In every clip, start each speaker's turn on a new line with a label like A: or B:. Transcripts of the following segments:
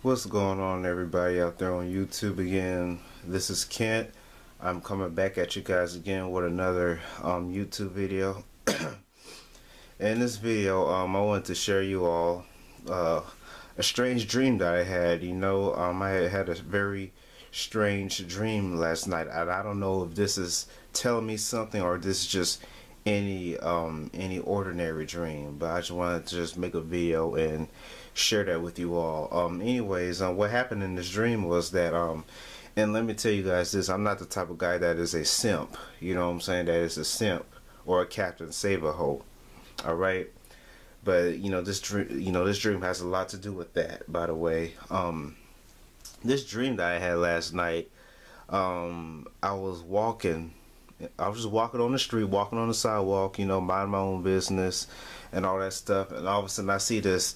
A: What's going on, everybody out there on YouTube again? This is Kent. I'm coming back at you guys again with another YouTube video. In this video, I wanted to share you all a strange dream that I had. I had a very strange dream last night, and I don't know if this is telling me something or this is just any ordinary dream, but I just wanted to just make a video and share that with you all. Anyways, what happened in this dream was that and let me tell you guys this: I'm not the type of guy that is a simp. You know what I'm saying? That is a simp or a Captain Save-A-Ho. All right, but this dream has a lot to do with that. By the way, this dream that I had last night, I was just walking on the street, walking on the sidewalk, minding my own business and all that stuff, and all of a sudden I see this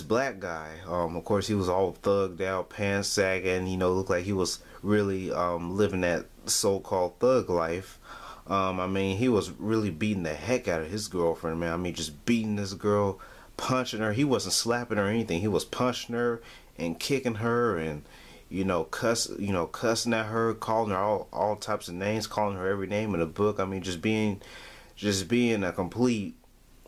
A: black guy. Of course, he was all thugged out, pants sagging, looked like he was really living that so-called thug life. He was really beating the heck out of his girlfriend, man. Just beating this girl, punching her. He wasn't slapping her or anything. He was punching her and kicking her and cussing at her, calling her all types of names, calling her every name in the book. Just being a complete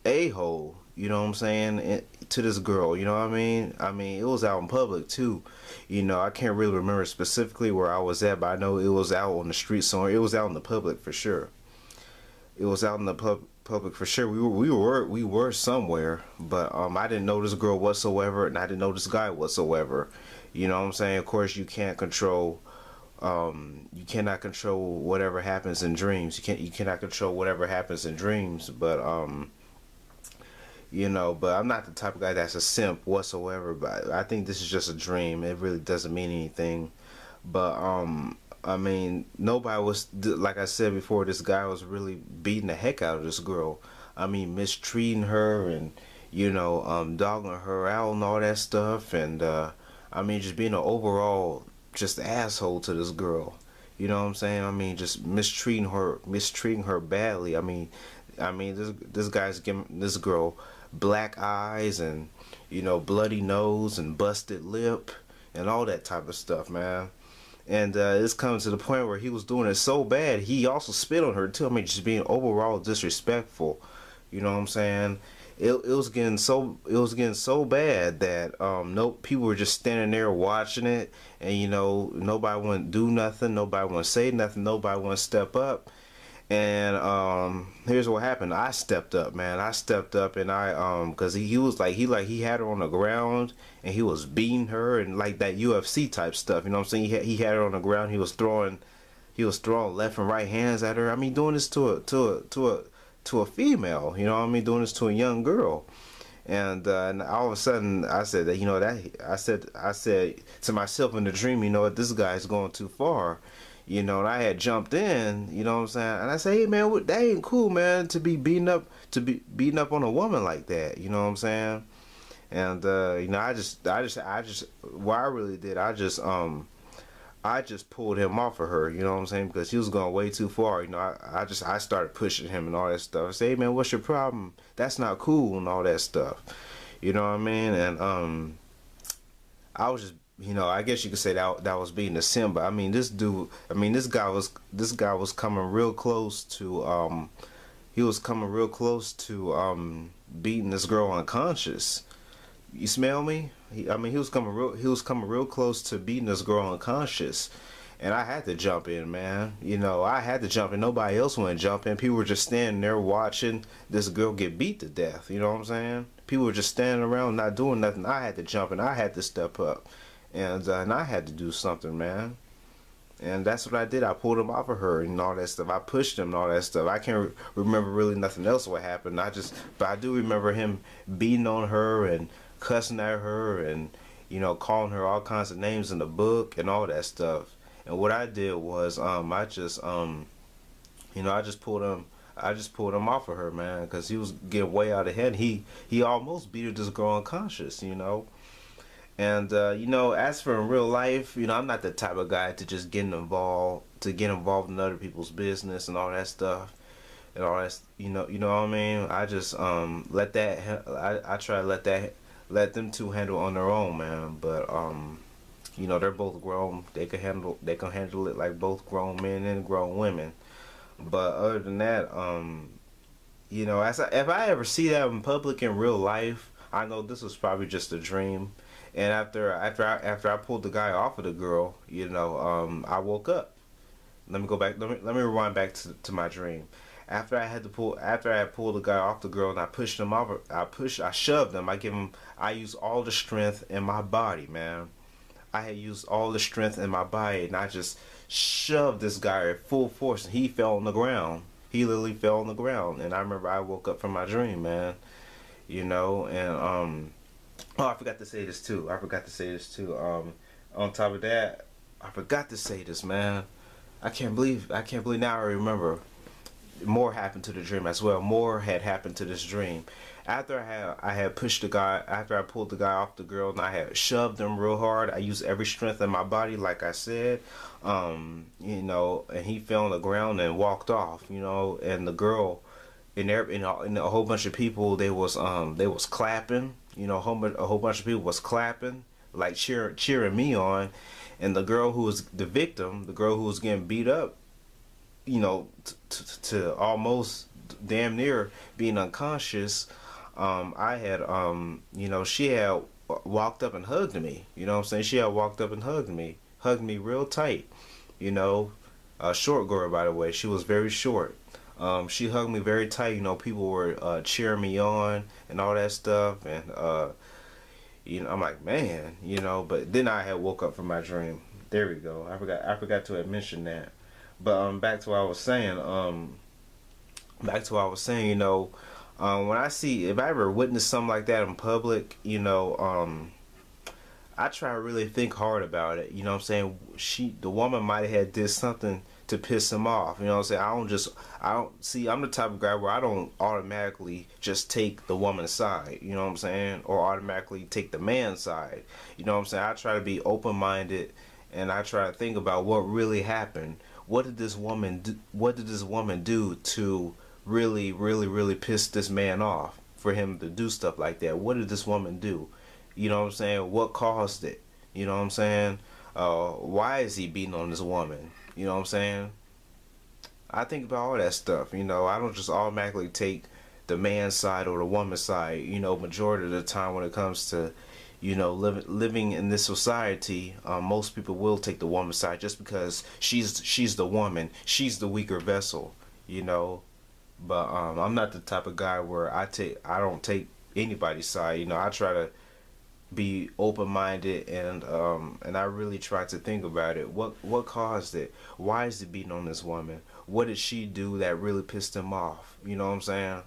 A: a-hole, you know what I'm saying, to this girl, you know what I mean? It was out in public too. I can't really remember specifically where I was at, but I know it was out on the street somewhere. It was out in the public for sure. It was out in the public for sure. We were somewhere, but I didn't know this girl whatsoever, and I didn't know this guy whatsoever. You know what I'm saying? Of course, you cannot control whatever happens in dreams. You cannot control whatever happens in dreams, but but I'm not the type of guy that's a simp whatsoever. But I think this is just a dream. It really doesn't mean anything. But nobody was, like I said before, this guy was really beating the heck out of this girl. Mistreating her and dogging her out and all that stuff, and just being an overall just asshole to this girl. You know what I'm saying? Just mistreating her badly. This guy's giving this girl black eyes and bloody nose and busted lip and all that type of stuff, man. And it's coming to the point where he was doing it so bad, he also spit on her too. Just being overall disrespectful. You know what I'm saying? It was getting so bad that no people were just standing there watching it, and nobody wouldn't do nothing, nobody wouldn't say nothing, nobody wouldn't step up. And here's what happened. I stepped up, man. I stepped up, and cause he was like he had her on the ground and he was beating her and like that UFC type stuff. You know what I'm saying? He had her on the ground. He was throwing left and right hands at her. Doing this to a female. You know what I mean? Doing this to a young girl. And all of a sudden I said that I said to myself in the dream, this guy's going too far. And I had jumped in, you know what I'm saying? And I say, hey man, that ain't cool, man, to be beating up on a woman like that, you know what I'm saying? And I just what I really did, I just pulled him off of her, you know what I'm saying? Because he was going way too far, I started pushing him and all that stuff. I say, hey man, what's your problem? That's not cool and all that stuff. You know what I mean? And I was just, I guess you could say that was being a simp. But this guy was coming real close to beating this girl unconscious. You smell me? He was coming real close to beating this girl unconscious, and I had to jump in, man. I had to jump in. Nobody else wouldn't jump in. People were just standing there watching this girl get beat to death. You know what I'm saying? People were just standing around not doing nothing. I had to jump in. I had to step up. And I had to do something, man. And that's what I did. I pulled him off of her and all that stuff. I pushed him and all that stuff. I can't remember really nothing else what happened. But I do remember him beating on her and cussing at her and calling her all kinds of names in the book and all that stuff. And what I did was I just pulled him off of her, man, because he was getting way out of hand. He almost beat this girl unconscious, And as for in real life, I'm not the type of guy to just get involved in other people's business and all that stuff. and all that, you know what I mean? I just let that, I try to let that let them two handle on their own, man. But you know, they're both grown. They can handle it like both grown men and grown women. But other than that, you know, if I ever see that in public in real life, I know this was probably just a dream. And after I pulled the guy off of the girl, you know, I woke up. Let me go back. Let me rewind back to my dream. After I had pulled the guy off the girl and I pushed him off, I shoved him. I used all the strength in my body, man. I had used all the strength in my body and I just shoved this guy at full force and he fell on the ground. He literally fell on the ground. And I remember I woke up from my dream, man. You know, and oh, I forgot to say this too. On top of that, I forgot to say this, man. I can't believe now I remember. More happened to the dream as well. More had happened to this dream. After I had pushed the guy, after I pulled the guy off the girl and I had shoved him real hard, I used every strength in my body, like I said, you know, and he fell on the ground and walked off, you know, and the girl, and a whole bunch of people, they was clapping, you know, a whole bunch of people was clapping, like cheering me on, and the girl who was the victim, the girl who was getting beat up, you know, to almost damn near being unconscious, I had, you know, she had walked up and hugged me. You know what I'm saying? She had walked up and hugged me real tight. You know, a short girl, by the way. She was very short. She hugged me very tight. You know, people were cheering me on and all that stuff. And, you know, I'm like, man, you know, but then I had woke up from my dream. There we go. I forgot to have mentioned that. But back to what I was saying. You know, if I ever witness something like that in public, you know, I try to really think hard about it. You know what I'm saying? The woman might have had did something to piss him off. You know what I'm saying? I'm the type of guy where I don't automatically just take the woman's side. You know what I'm saying? Or automatically take the man's side. You know what I'm saying? I try to be open-minded and I try to think about what really happened. What did this woman do to really, really, really piss this man off for him to do stuff like that? What did this woman do? You know what I'm saying? What caused it? You know what I'm saying? Why is he beating on this woman? You know what I'm saying? I think about all that stuff. You know, I don't just automatically take the man's side or the woman's side. You know, majority of the time when it comes to, you know, living in this society, most people will take the woman's side just because she's the woman, she's the weaker vessel, you know. But I'm not the type of guy where I don't take anybody's side. You know, I try to be open-minded and I really try to think about it. What caused it? Why is he beating on this woman? What did she do that really pissed him off? You know what I'm saying?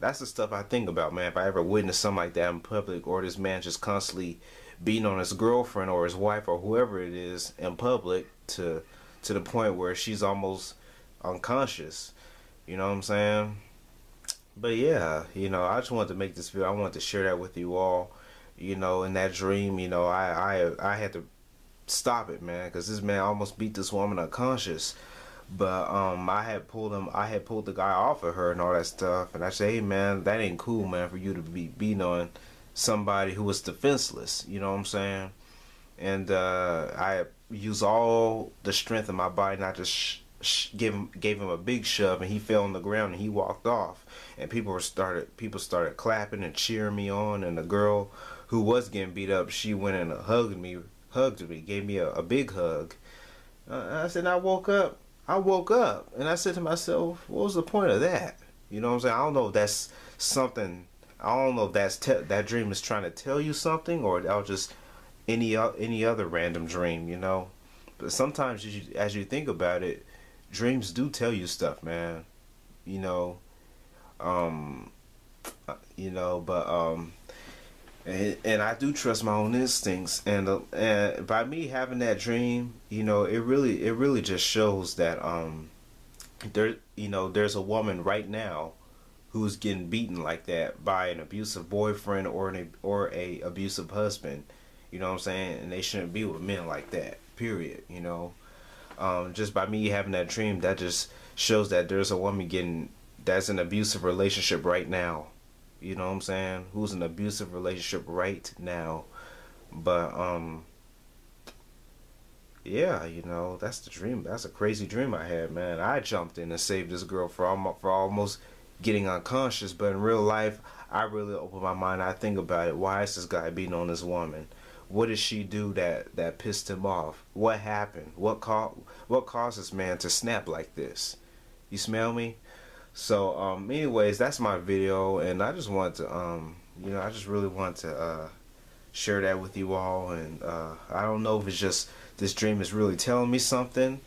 A: That's the stuff I think about, man. If I ever witness something like that in public, or this man just constantly beating on his girlfriend or his wife or whoever it is in public to the point where she's almost unconscious. You know what I'm saying? But yeah, you know, I just wanted to make this video. I wanted to share that with you all. You know, in that dream, you know, I had to stop it, man, because this man almost beat this woman unconscious. But I had pulled the guy off of her and all that stuff, and I said, hey man, that ain't cool, man, for you to be beating on somebody who was defenseless. You know what I'm saying? And I used all the strength in my body, and I just gave him a big shove, and he fell on the ground and he walked off. And people started clapping and cheering me on, and the girl who was getting beat up, she went and hugged me, gave me a big hug. I said, I woke up, and I said to myself, what was the point of that? You know what I'm saying? I don't know if that's something. I don't know if that dream is trying to tell you something, or that was just any other random dream, you know. But sometimes, as you think about it, dreams do tell you stuff, man. You know, but and I do trust my own instincts, and by me having that dream, you know, it really just shows that there's a woman right now who's getting beaten like that by an abusive boyfriend or a abusive husband. You know what I'm saying? And they shouldn't be with men like that. Period. You know, just by me having that dream, that just shows that there's a woman that's in an abusive relationship right now. you know what I'm saying, who's in an abusive relationship right now. But yeah, you know, that's the dream. That's a crazy dream I had, man. I jumped in and saved this girl for almost getting unconscious, but in real life, I really open my mind. I think about it. Why is this guy beating on this woman? What did she do that pissed him off? What happened? What caused this man to snap like this? You smell me? So anyways, that's my video, and I just want to you know, I just really want to share that with you all. And I don't know if it's just this dream is really telling me something,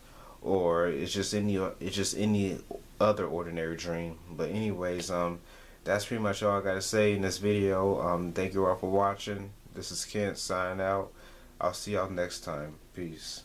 A: or it's just any other ordinary dream. But anyways, that's pretty much all I gotta say in this video. Thank you all for watching. This is Kent signing out. I'll see y'all next time. Peace.